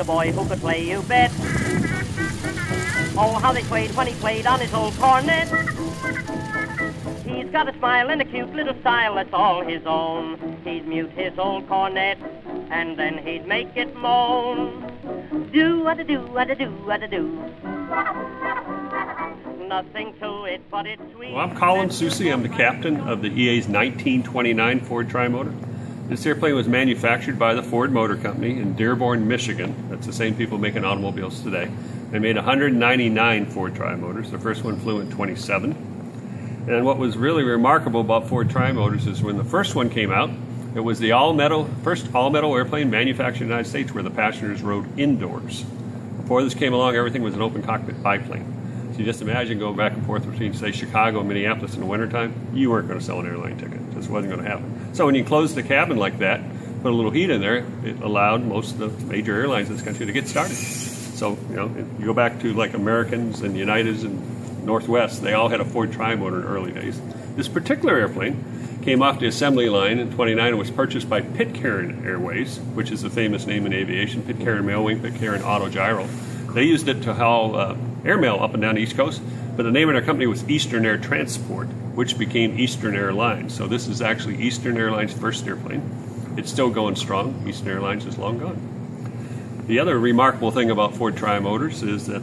boy who could play, you bet. Oh, how they played when he played on his old cornet. He's got a smile and a cute little style that's all his own. He'd mute his old cornet, and then he'd make it moan. Do-a-da-do-a-da-do-a-da-do. Nothing to it, but it's sweet. Well, I'm Colin Soucy. I'm the captain of the EA's 1929 Ford Tri-motor. This airplane was manufactured by the Ford Motor Company in Dearborn, Michigan. That's the same people making automobiles today. They made 199 Ford Tri-motors. The first one flew in 27. And what was really remarkable about Ford Tri-motors is when the first one came out, it was the first all-metal airplane manufactured in the United States where the passengers rode indoors. Before this came along, everything was an open cockpit biplane. So you just imagine going back and forth between, say, Chicago and Minneapolis in the wintertime, you weren't going to sell an airline ticket. It just wasn't going to happen. So when you closed the cabin like that, put a little heat in there, it allowed most of the major airlines in this country to get started. So, you know, you go back to like Americans and Uniteds and Northwest, they all had a Ford Tri-motor in the early days. This particular airplane came off the assembly line in 29 and was purchased by Pitcairn Airways, which is the famous name in aviation, Pitcairn Mailwing, Pitcairn Autogyro. They used it to haul airmail up and down the East Coast, but the name of their company was Eastern Air Transport, which became Eastern Airlines. So this is actually Eastern Airlines' first airplane. It's still going strong. Eastern Airlines is long gone. The other remarkable thing about Ford Tri-motors is that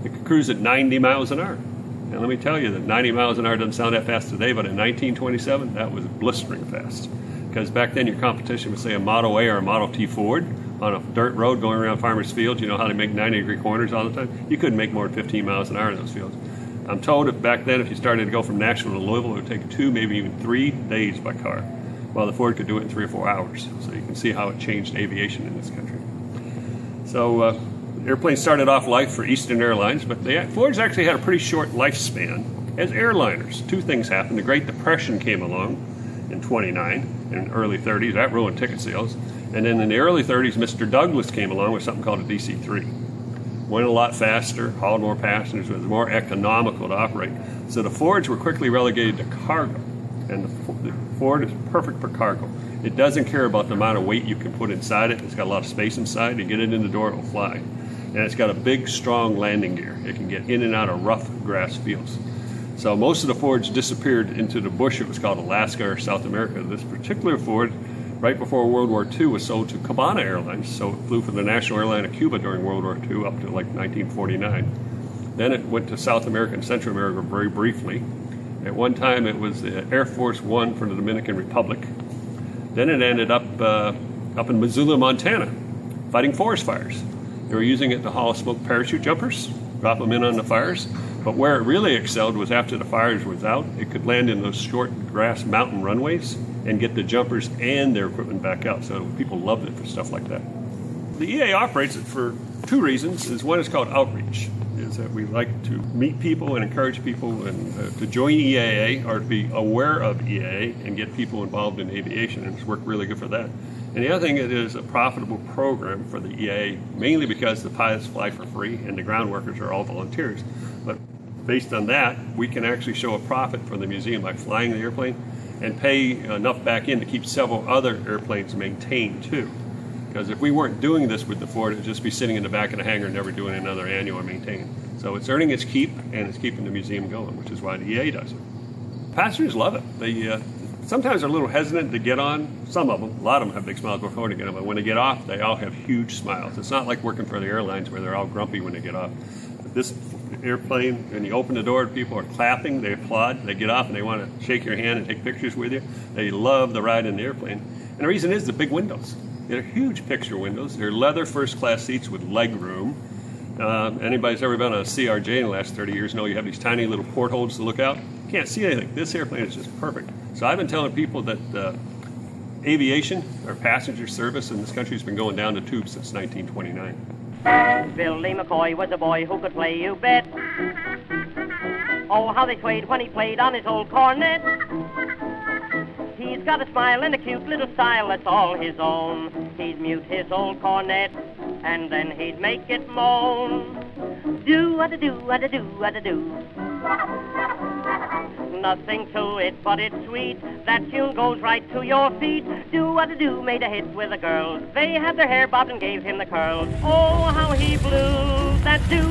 it could cruise at 90 miles an hour. And let me tell you that 90 miles an hour doesn't sound that fast today, but in 1927, that was blistering fast. Because back then, your competition was, say, a Model A or a Model T Ford on a dirt road going around farmers' fields. You know how they make 90-degree corners all the time? You couldn't make more than 15 miles an hour in those fields. I'm told that back then, if you started to go from Nashville to Louisville, it would take 2, maybe even 3 days by car, while the Ford could do it in 3 or 4 hours. So you can see how it changed aviation in this country. So airplanes started off life for Eastern Airlines, but Fords actually had a pretty short lifespan as airliners. 2 things happened. The Great Depression came along in 29, in the early 30s. That ruined ticket sales. And then in the early 30s, Mr. Douglas came along with something called a DC-3. Went a lot faster, hauled more passengers, was more economical to operate. So the Fords were quickly relegated to cargo. And the Ford is perfect for cargo. It doesn't care about the amount of weight you can put inside it. It's got a lot of space inside. You get it in the door, it'll fly. And it's got a big, strong landing gear. It can get in and out of rough grass fields. So most of the Fords disappeared into the bush. It was called Alaska or South America. This particular Ford, right before World War II, was sold to Cabana Airlines. So it flew for the National Airline of Cuba during World War II up to like 1949. Then it went to South America and Central America very briefly. At one time, it was the Air Force One for the Dominican Republic. Then it ended up in Missoula, Montana, fighting forest fires. They were using it to haul smoke parachute jumpers, drop them in on the fires. But where it really excelled was after the fires was out, it could land in those short grass mountain runways and get the jumpers and their equipment back out. So people loved it for stuff like that. The EA operates it for 2 reasons. One is called outreach, is that we like to meet people and encourage people and to join EAA or to be aware of EAA and get people involved in aviation, and it's worked really good for that. And the other thing, it is a profitable program for the EAA, mainly because the pilots fly for free and the ground workers are all volunteers. But based on that, we can actually show a profit for the museum by flying the airplane and pay enough back in to keep several other airplanes maintained too. Because if we weren't doing this with the Ford, it would just be sitting in the back of the hangar never doing another annual maintain. So it's earning its keep and it's keeping the museum going, which is why the EA does it. Passengers love it. They sometimes are a little hesitant to get on. Some of them, a lot of them have big smiles before they get on, but when they get off, they all have huge smiles. It's not like working for the airlines where they're all grumpy when they get off. This airplane, when you open the door, people are clapping, they applaud, they get off and they want to shake your hand and take pictures with you. They love the ride in the airplane. And the reason is the big windows. They're huge picture windows. They're leather first-class seats with leg room. Anybody's ever been on a CRJ in the last 30 years know you have these tiny little portholes to look out. You can't see anything. This airplane is just perfect. So I've been telling people that aviation, or passenger service in this country, has been going down the tube since 1929. Billy McCoy was a boy who could play, you bet. Oh, how they played when he played on his old cornet. He's got a smile and a cute little style that's all his own. He'd mute his old cornet, and then he'd make it moan. Do-a-da-do-a-da-do-a-da-do. nothing to it, but it's sweet. That tune goes right to your feet. Do-what-a-do made a hit with the girls. They had their hair bobbed and gave him the curls. Oh, how he blew that do.